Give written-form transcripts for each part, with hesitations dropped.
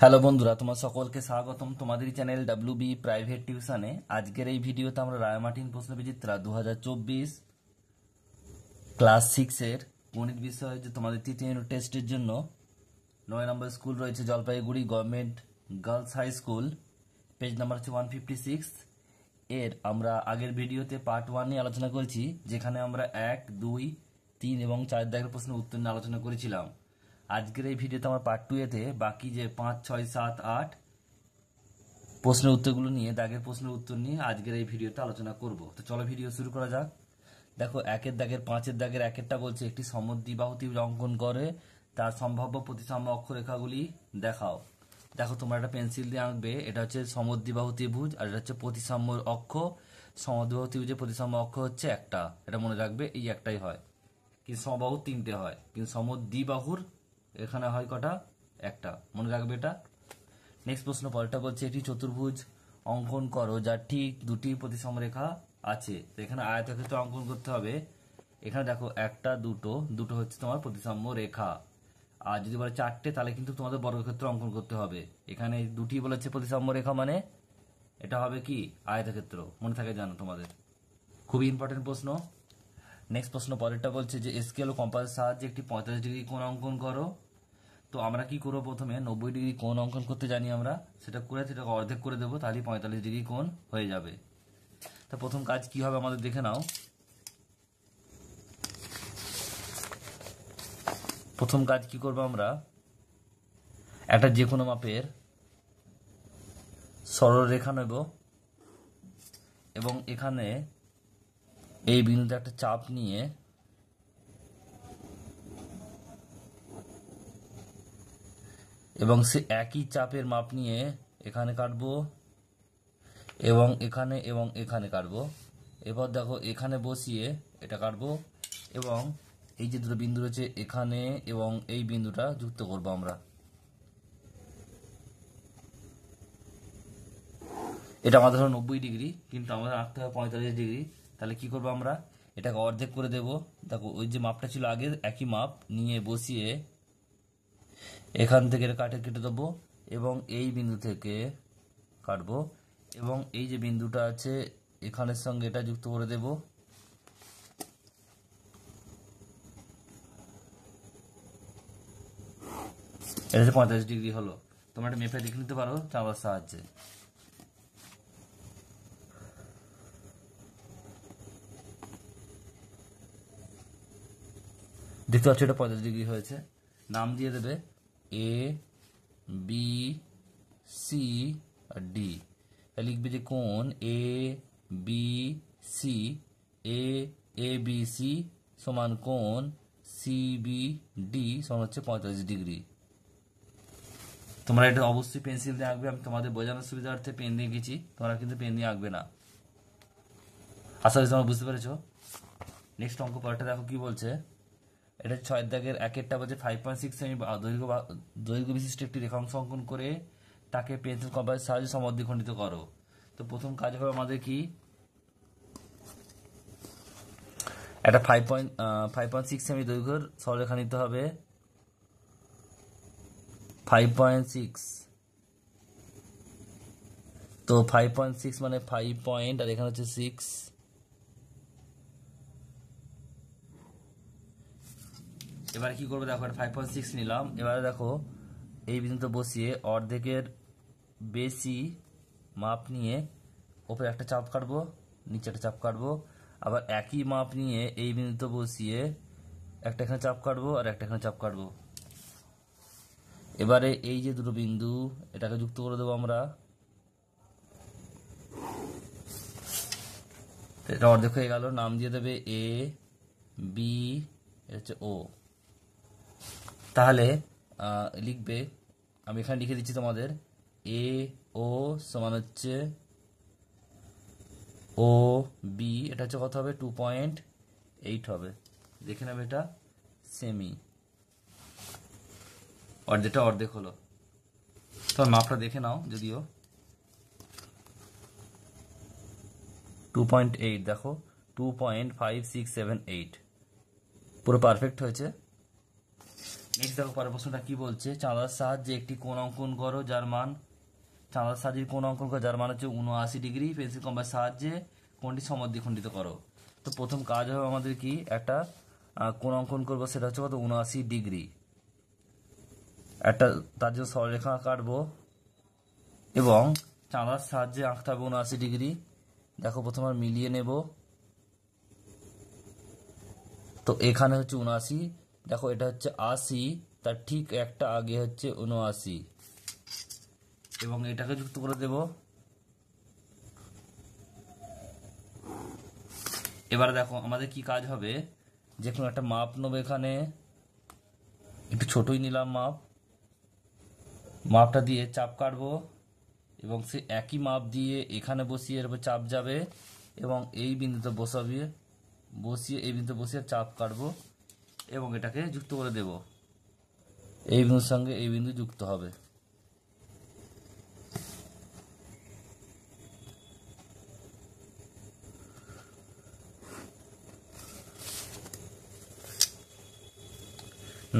Hello বন্ধুরা, তোমার সকলকে স্বাগতম তোমাদের চ্যানেল WB প্রাইভেট টিউশনে। আজকের এই ভিডিওতে আমরা রায়মার্টিন প্রশ্নবিচিত্রা 2024 ক্লাস 6-এর গণিত বিষয়ে যে তোমাদের তৃতীয় ইউনিট টেস্টের জন্য 9 নম্বর স্কুল রয়েছে Jalpaiguri government girls high school, page number হচ্ছে 156। এর আমরা আগের ভিডিওতে পার্ট 1 নিয়ে আলোচনা করেছি, যেখানে আমরা 1, 2, 3 এবং 4 দাগের প্রশ্নের উত্তর নিয়ে আলোচনা করেছিলাম। আজকের এই ভিডিওতে আমরা পার্ট 2 এতে বাকি যে 5, 6, 7, 8 প্রশ্নের উত্তরগুলো নিয়ে দাগের প্রশ্নের উত্তর নিয়ে আজকের এই ভিডিওতে আলোচনা করব। তো চলো ভিডিও শুরু করা যাক। দেখো, 1-এর দাগের 5-এর দাগের 1-এরটা বলছে একটি সমদ্বিবাহু ত্রিভুজ অঙ্কন করে তার সম্ভাব্য প্রতিসাম্য অক্ষরেখাগুলি দেখাও। দেখো, তোমরা একটা পেন্সিল দিয়ে আঁকবে, এটা হচ্ছে সমদ্বিবাহু ত্রিভুজ আর এটা হচ্ছে প্রতিসাম্য অক্ষ। সমদ্বিবাহু ত্রিভুজের প্রতিসাম্য অক্ষ হচ্ছে একটা, এটা মনে রাখবে, এই একটাই হয়। কিন্তু সমবাহু 3টে হয়, কিন্তু সমদ্বিবাহুর এখানে হয় কটা? একটা, মনে রাখবে এটা। নেক্সট প্রশ্ন পরেরটা বলছে একটি চতুর্ভুজ অঙ্কন করো যার ঠিক দুটি প্রতিসম রেখা আছে। তো এখানে আয়তক্ষেত্র অঙ্কন করতে হবে। এখানে দেখো, একটা, দুটো হচ্ছে তোমার প্রতিসাম্য রেখা। আর যদি বলে 4টে, তাহলে কিন্তু তোমাদের বর্গক্ষেত্র অঙ্কন করতে হবে। এখানে দুটি বলেছে প্রতিসাম্য রেখা, মানে এটা হবে কি? আয়তক্ষেত্র। মনে থাকে জানো তোমাদের, খুবই ইম্পর্টেন্ট প্রশ্ন। নেক্সট প্রশ্ন পরেরটা বলছে যে স্কেল ও কম্পাসের সাহায্যে একটি 45 ডিগ্রি কোণ অঙ্কন করো। তো আমরা কি করবো? প্রথমে 90 ডিগ্রি কোণ অঙ্কন করতে জানি আমরা, সেটা করে সেটাকে অর্ধেক করে দেবো, তাহলে 45 ডিগ্রি কোণ হয়ে যাবে। তো প্রথম কাজ কি হবে আমাদের দেখে নাও। প্রথম কাজ কি করবো আমরা, একটা যে কোনো মাপের সরল রেখা নেব এবং এখানে এই বিন্দুতে একটা চাপ নিয়ে এবং সে একই চাপের মাপ নিয়ে এখানে কাটবো এবং এখানে কাটবো। এবার দেখো, এখানে বসিয়ে এটা কাটবো এবং এই যে দুটো বিন্দু রয়েছে এখানে এবং এই বিন্দুটা যুক্ত করব আমরা। এটা আমাদের হলো 90 ডিগ্রি, কিন্তু আমাদের আঁকতে হবে 45 ডিগ্রি। তাহলে কি করবো আমরা? এটাকে অর্ধেক করে দেব। দেখো, ওই যে মাপটা ছিল আগে, একই মাপ নিয়ে বসিয়ে এখান থেকে কেটে দেবো এবং এই বিন্দু থেকে কাটবো এবং এই যে বিন্দুটা আছে এখানের সঙ্গে এটা যুক্ত করে দেব। এটা হচ্ছে 45 ডিগ্রি হলো। তোমরা একটা মেপে দেখে নিতে পারো চাপার সাহায্যে। দেখতে পাচ্ছ এটা 45 ডিগ্রি হয়েছে। নাম দিয়ে দেবে এ, বি, সি আর ডি। লিখবে যে কোণ A B C, A B C সমান কোণ সি বি ডি সমান হচ্ছে 45 ডিগ্রি। তোমরা এটা অবশ্যই পেন্সিল দিয়ে আঁকবে, আমি তোমাদের বোঝানোর সুবিধার্থে পেন দিয়ে গেছি, তোমরা কিন্তু পেন দিয়ে আঁকবে না। আশা করি তোমরা বুঝতে পেরেছো। নেক্সট অঙ্ক পরেরটা দেখো কি বলছে। এটা 6 দাগের 1-এরটা বলছে 5.6 সেমি দৈর্ঘ্য বিশিষ্ট একটি রেখাংশ অঙ্কন করে তাকে পেন্সিল কম্পাসের সাহায্যে সমদ্বিখণ্ডিত করো। তো প্রথম কাজ হবে আমাদের কি, একটা 5.6 সেমি দৈর্ঘ্যের সরলরেখা নিতে হবে। 5.6, তো 5.6 মানে 5 পয়েন্ট আর এখানে হচ্ছে 6। এবার কি করবো, দেখো 5.6 নিলাম। এবারে দেখো, এই বিন্দুতে বসিয়ে অর্ধেকের বেশি মাপ নিয়ে ওপরে একটা চাপ কাটবো, নিচে একটা চাপ কাটবো, আবার একই মাপ নিয়ে এই বিন্দুতে বসিয়ে একটা এখানে চাপ কাটবো আর একটা এখানে চাপ কাটবো। এবারে এই যে দুটো বিন্দু এটাকে যুক্ত করে দেবো আমরা। এটা অর্ধেক হয়ে গেল। নাম দিয়ে দেবে এ বি, এটা হচ্ছে ও। তাহলে লিখবে, আমি এখানে লিখে দিচ্ছি তোমাদের, এ ও সমান হচ্ছে ও বি, এটা হচ্ছে কত হবে? 2.8 হবে। দেখে নেবে এটা সেমি, অর্ধেকটা অর্ধেক হলো। তোমার মাপটা দেখে নাও, যদিও 2.8, দেখো 2.5678 পুরো পারফেক্ট হয়েছে। নেক্সট দেখো পরের প্রশ্নটা কি বলছে, চাঁদার সাহায্যে একটি কোণ অঙ্কন করো যার মান, চাঁদার সাহায্যে কোণ অঙ্কন করো যার মান হচ্ছে 79 ডিগ্রি, পেন্সিল কম্পাস সাহায্যে কোণটি সমদ্বিখণ্ডিত করো। তো প্রথম কাজ হবে আমাদের কি, একটা কোণ অঙ্কন করবো, সেটা হচ্ছে কত 79 ডিগ্রি। একটা তার জন্য সরলরেখা কাটবো এবং চাঁদার সাহায্যে আঁকতে হবে 79 ডিগ্রি। দেখো প্রথমে মিলিয়ে নেব। তো এখানে হচ্ছে 79, দেখো এটা হচ্ছে 80, তার ঠিক একটা আগে হচ্ছে 79 এবং এটাকে যুক্ত করে দেব। এবার দেখো আমাদের কি কাজ হবে, যে কোনো একটা মাপ নেবো, এখানে একটু ছোটই নিলাম মাপটা দিয়ে চাপ কাটবো এবং সে একই মাপ দিয়ে এখানে বসিয়ে এর উপর চাপ যাবে এবং এই বিন্দুতে বসিয়ে এই বিন্দুতে বসিয়ে চাপ কাটবো এবং এটাকে যুক্ত করে দেব। এই বিন্দুর সঙ্গে এই বিন্দু যুক্ত হবে।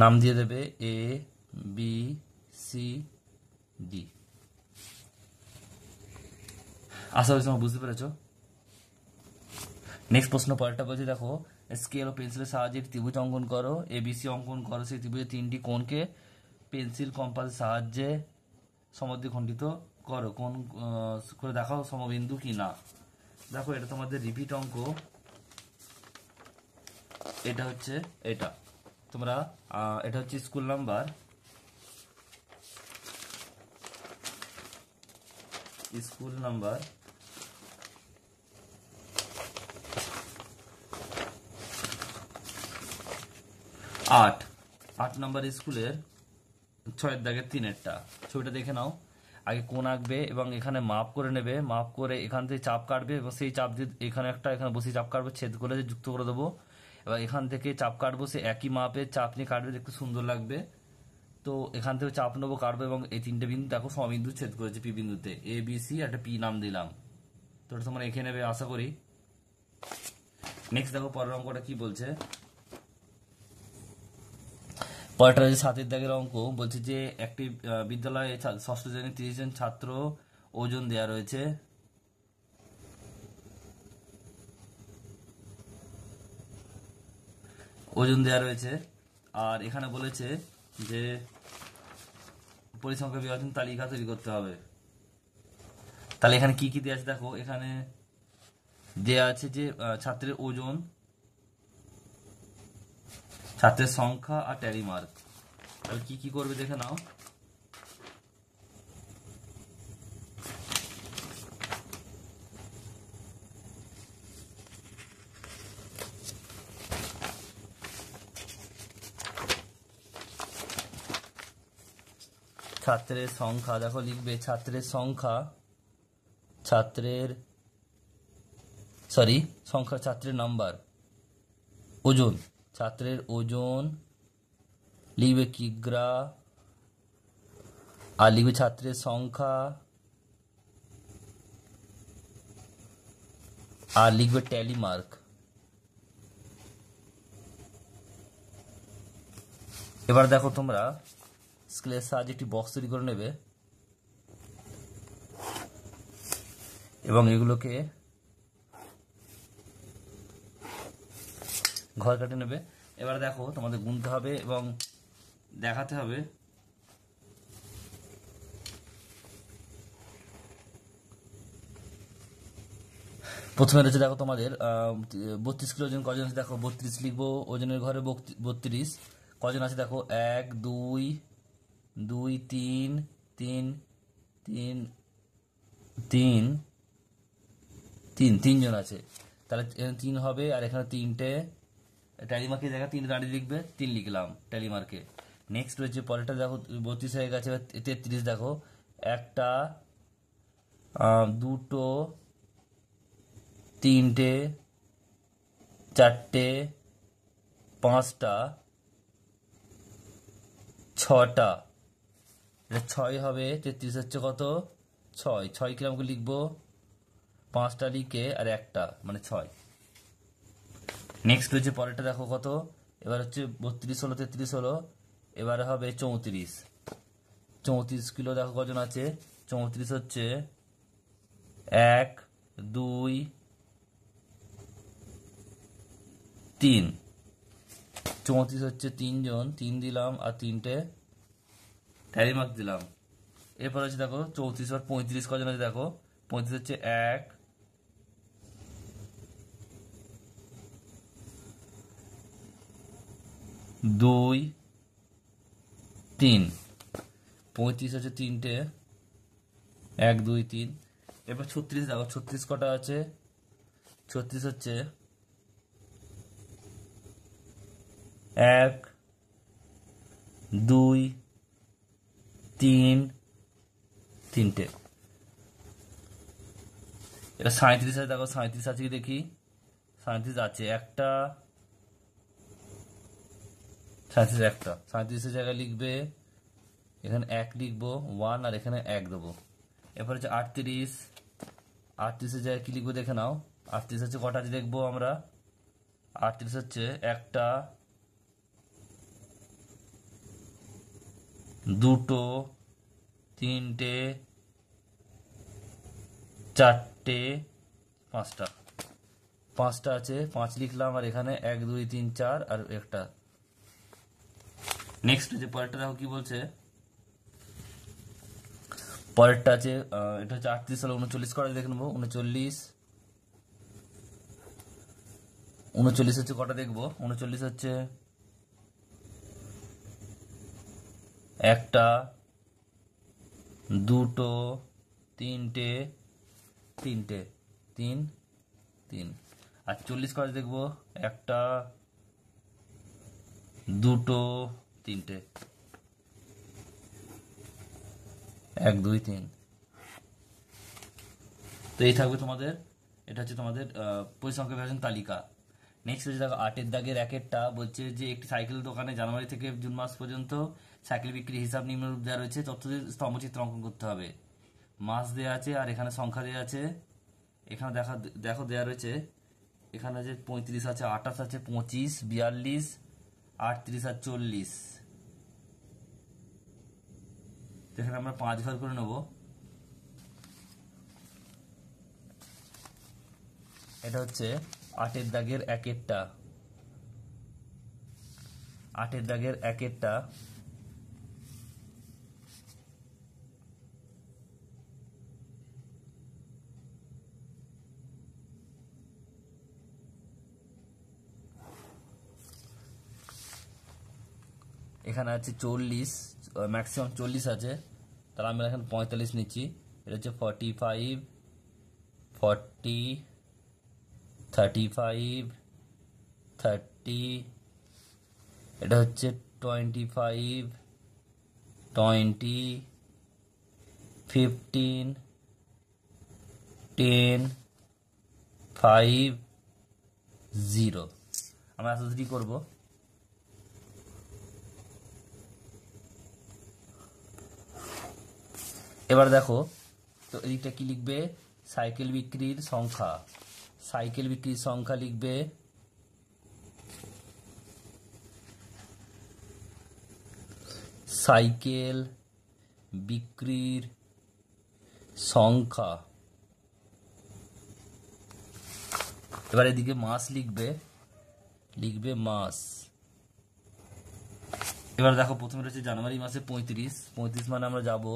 নাম দিয়ে দেবে এ বি সি ডি। আশা করি তোমরা বুঝতে পেরেছো। নেক্সট প্রশ্ন পরেরটা বলছে, দেখো স্কেল ও পেন্সিলের সাহায্যে একটি ত্রিভুজ অঙ্কন করো, এবিসি অঙ্কন করো। সেই ত্রিভুজের 3টি কোণকে পেন্সিল কম্পাসের সাহায্যে সমদ্বিখণ্ডিত করো, কোণ করে দেখাও সমবিন্দু কি না। দেখো এটা তোমাদের রিপিট অঙ্ক, এটা হচ্ছে এটা তোমরা এটা হচ্ছে স্কুল নাম্বার 8 নম্বর স্কুলের 6 দাগের 3-এরটা ছবিটা দেখে নাও। আগে কোণ আঁকবে এবং এখানে মাপ করে নেবে, মাপ করে এখান থেকে চাপ কাটবে এবং সেই চাপ দিয়ে এখানে একটা এখানে বসে চাপ কাটবে, ছেদ করে যুক্ত করে দেবো। এবার এখান থেকে চাপ কাটবো, সে একই মাপের চাপ নিয়ে কাটবে, দেখতে সুন্দর লাগবে। তো এখান থেকে চাপ নেবো, কাটবো এবং এই 3টে বিন্দু দেখো সমবিন্দু ছেদ করেছে পি বিন্দুতে, এ বি সি, একটা পি নাম দিলাম। তো এটা তোমরা এঁকে নেবে আশা করি। নেক্সট দেখো পরের অঙ্কটা কি বলছে, পরেরটা 7 দাগের অঙ্ক বলছে যে একটি বিদ্যালয়ে 6ষ্ঠ শ্রেণীর 30 জন ছাত্র ওজন দেয়া রয়েছে। আর এখানে বলেছে যে পরিসংখ্যা বিভাজন তালিকা তৈরি করতে হবে। তাহলে এখানে কি কি দেওয়া আছে দেখো, এখানে দেয়া আছে যে ছাত্রের ওজন, ছাত্রের সংখ্যা আর ট্যালি মার্ক। তাহলে কি কি করবে দেখে নাও। ছাত্রের সংখ্যা দেখো লিখবে, ছাত্রের নাম্বার, ওজন, ছাত্রের ওজন লিখবে কিগ্রা, আর লিখবে ছাত্রের সংখ্যা, আর লিখবে ট্যালি মার্ক। এবার দেখো তোমরা স্কেলের সাহায্যে একটি বক্স তৈরি করে নেবে এবং এগুলোকে ঘর কাটে নেবে। এবার দেখো তোমাদের গুনতে হবে এবং দেখাতে হবে। প্রথমে রয়েছে দেখো তোমাদের 32 কিলো ওজন, কজন আছে দেখো 32 লিখবো, ওজনের ঘরে 32 কজন আছে দেখো 1 2 2 3 3 3 3 3 3জন আছে। তাহলে এখানে 3 হবে আর এখানে 3টে ট্যালি মার্কে দেখা 3 দাঁড়িয়ে লিখবে, 3 লিখলাম ট্যালি মার্কে। নেক্সট রয়েছে পরেরটা দেখো 32 হয়ে গেছে, 33 দেখো, একটা, দুটো, 3টে, 4টে, 5টা, 6টা, এটা 6 হবে। 33 হচ্ছে কত 6 কিলো আমাকে লিখবো, 5টা লিখে আর একটা মানে 6। নেক্সট হচ্ছে পরেরটা দেখো কত, এবার হচ্ছে 32 হলো 33 হলো, এবারে হবে 34। 34 কিলো দেখো কজন আছে, 34 হচ্ছে 1 2 3, 34 হচ্ছে 3 জন, 3 দিলাম আর 3টে ট্যালি মার্ক দিলাম। এরপর হচ্ছে দেখো 34 আর 35 কজন আছে দেখো, 35 হচ্ছে 1 2 3, 35 হচ্ছে 3টে 1 2 3। এরপর 36 দেখো, 36 কটা আছে, 36 হচ্ছে 1 2 3 3টে। এটা 37 আছে দেখো, 37 আছে কি দেখি, 37 আছে একটা, 37 একটা, 37 জায়গায় লিখবে, এখানে 1 লিখবো 1 আর এখানে 1 দেবো। এরপর হচ্ছে 38, 38 জায়গায় কি লিখবো দেখে নাও, 38 হচ্ছে কটা আছে দেখবো আমরা, 38 হচ্ছে একটা, দুটো, তিনটে, চারটে, পাঁচটা, পাঁচটা আছে, 5 লিখলাম আর এখানে 1 2 3 4 আর একটা। নেক্সট হচ্ছে পরেরটা দেখো কি বলছে, পরেরটা আছে এটা হচ্ছে 38 হলো 39 কটা দেখে নেবো, 39, 39 হচ্ছে কটা দেখবো, 39 হচ্ছে একটা, দুটো, তিনটে, তিনটে, 3 3। আর 40 কটা দেখবো, একটা, দুটো, তিনটে, 1 2 3। তো এই থাকবে তোমাদের, এটা হচ্ছে তোমাদের পরিসংখ্যান বিভাজন তালিকা। নেক্সট হচ্ছে দেখো 8 এর দাগের 1-এরটা বলছে যে একটি সাইকেল দোকানে জানুয়ারি থেকে জুন মাস পর্যন্ত সাইকেল বিক্রির হিসাব নিম্নরূপ দেওয়া রয়েছে, তথ্যদের স্তম্ভচিত্র অঙ্কন করতে হবে। মাস দেওয়া আছে আর এখানে সংখ্যা দেওয়া আছে, এখানে দেখো দেওয়া রয়েছে, এখানে আছে 35 আছে, 28 আছে, 25 42 38 আর 40। এখানে আমরা 5 ঘর করে নেবো। এটা হচ্ছে 8 এর দাগের 1-এরটা, 8 এর দাগের 1-এরটা, এখানে আছে 40, ম্যাক্সিমাম 40 আছে, তাহলে আমরা এখানে 45 নিচ্ছি। এটা হচ্ছে 45 40 35 30, এটা হচ্ছে 25 20 15 10 5 0। আমরা এতটি করবো। এবার দেখো তো এদিকটা কি লিখবে, সাইকেল বিক্রির সংখ্যা, সাইকেল বিক্রির সংখ্যা লিখবে সাইকেল বিক্রির সংখ্যা। এবার এদিকে মাস লিখবে, লিখবে মাস। এবার দেখো প্রথমে রয়েছে জানুয়ারি মাসে 35, 35 মানে আমরা যাব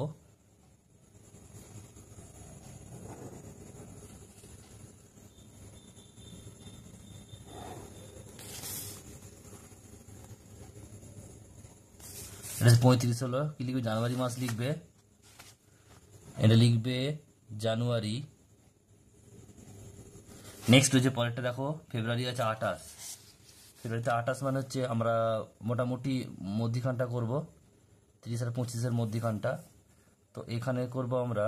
এটা 35 হলো, কি লিখবে জানুয়ারি মাস লিখবে, এটা লিখবে জানুয়ারি। নেক্সট হচ্ছে পরেরটা দেখো ফেব্রুয়ারি আছে 28, ফেব্রুয়ারিতে 28 মানে হচ্ছে আমরা মোটামুটি মধ্যিখানটা করব, 30 আর 25-এর মধ্যিখানটা। তো এখানে করব আমরা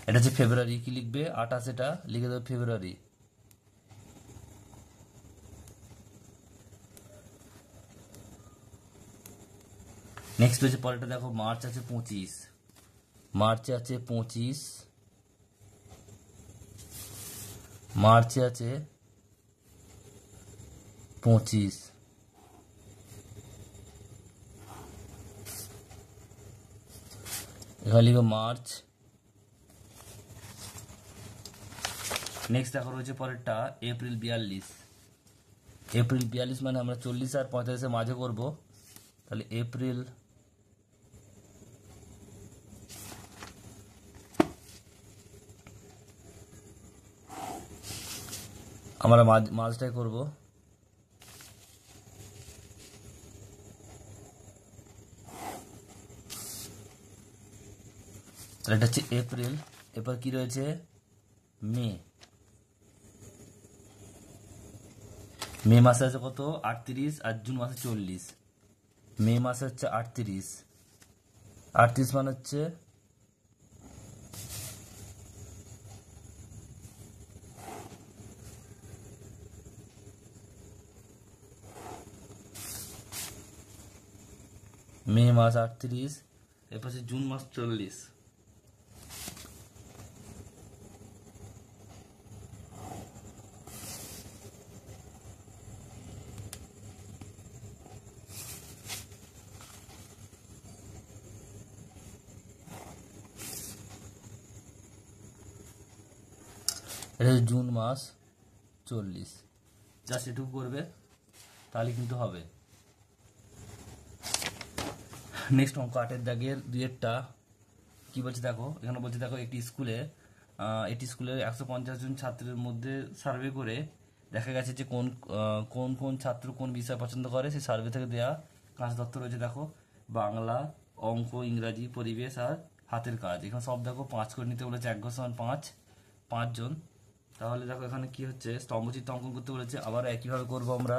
এটা হচ্ছে ফেব্রুয়ারি, কি লিখবে 28, এটা লিখে দেবো ফেব্রুয়ারি। নেক্সট হচ্ছে পরেরটা দেখো মার্চ আছে 25, মার্চে আছে 25, মার্চে আছে 25, এখানে লিখবে মার্চ। নেক্সট দেখো রয়েছে পরেরটা এপ্রিল 42, এপ্রিল 42 মানে আমরা 40 আর 45 মাঝে করব, তাহলে এপ্রিল আমরা মাঝটাই করব, তাহলে এটা হচ্ছে এপ্রিল। এরপর কি রয়েছে মে, মে মাসে আছে কত 38 আর জুন মাসে 40, মে মাসে হচ্ছে 38, 38 মানে হচ্ছে মে মাস 38, এরপর হচ্ছে জুন মাস 40, এটা হচ্ছে জুন মাস 40, জাস্ট এটুকু করবে তাহলে কিন্তু হবে। নেক্সট অঙ্ক 8 এর দাগের 2-এরটা কি বলছে দেখো, এখানে বলছে দেখো একটি স্কুলের 150 জন ছাত্রের মধ্যে সার্ভে করে দেখা গেছে যে কোন কোন ছাত্র কোন বিষয় পছন্দ করে, সেই সার্ভে থেকে দেওয়া কাজ তথ্য রয়েছে দেখো বাংলা, অঙ্ক, ইংরাজি, পরিবেশ আর হাতের কাজ। এখানে সব দেখো 5 করে নিতে বলেছে, 1 ঘর সমান 5, 5 জন। তাহলে দেখো এখানে কি হচ্ছে স্তম্ভচিত্র অঙ্কন করতে বলেছে, আবার একইভাবে করব আমরা।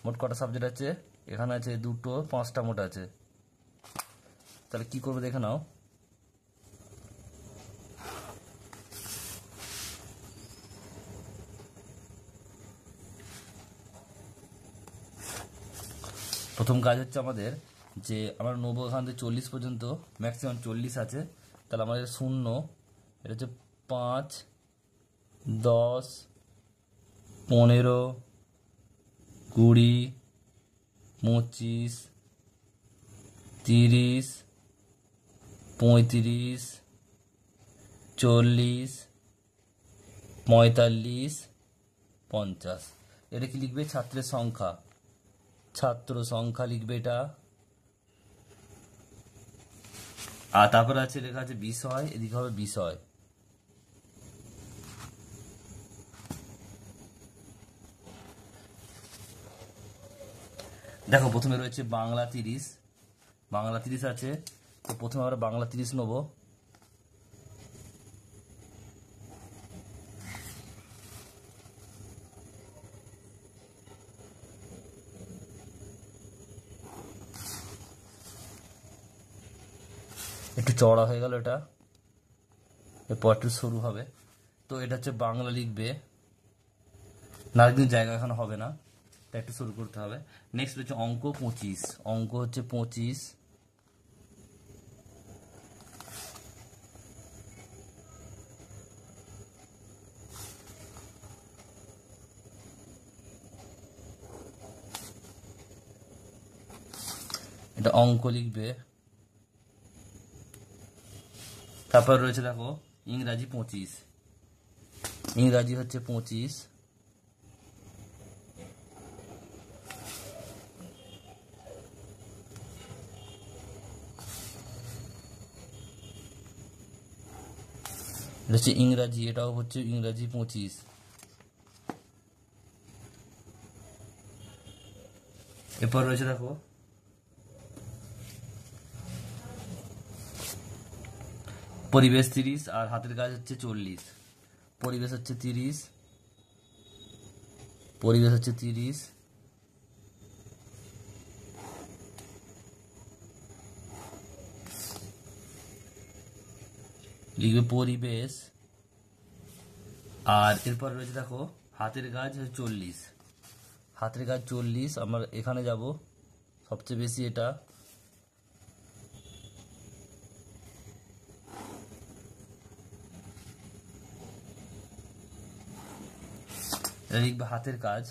মোট কটা সাবজেক্ট আছে, এখানে আছে 2টো, 5টা মোট আছে। তাহলে কি করবে দেখে নাও, প্রথম কাজ হচ্ছে আমাদের যে আমরা নেবো এখান থেকে 40 পর্যন্ত, ম্যাক্সিমাম 40 আছে, তাহলে আমাদের 0, এটা হচ্ছে 5, 10, 15, 20, 25, 30, 35, 40, 45, 50। এটা কি লিখবে ছাত্রের সংখ্যা, ছাত্র সংখ্যা লিখবে এটা। আর তারপরে আছে লেখা আছে বিষয়, এদিকে হবে বিষয়। দেখো প্রথমে রয়েছে বাংলা 30, বাংলা 30 আছে, তো প্রথমে আমরা বাংলা 30 নেবো। একটু চড়া হয়ে গেল এটা, এরপর একটু সরু হবে। তো এটা হচ্ছে বাংলা লিখবে, না একদিন জায়গা এখানে হবে না, এটা একটু শুরু করতে হবে। নেক্সট হচ্ছে অঙ্ক 25, অঙ্ক হচ্ছে 25, এটা অঙ্ক লিখবে। তারপর রয়েছে দেখো ইংরাজি 25, ইংরাজি হচ্ছে 25, এটা হচ্ছে ইংরাজি, এটাও হচ্ছে ইংরাজি 25। এরপর রয়েছে দেখো পরিবেশ 30 আর হাতের কাজ হচ্ছে 40, পরিবেশ হচ্ছে 30, পরিবেশ হচ্ছে 30, লিখবে পরিবেশ। আর এরপর রয়েছে দেখো হাতের কাজ 40, হাতের কাজ 40, আমরা এখানে যাব সবচেয়ে বেশি, এটা এটা লিখবে হাতের কাজ।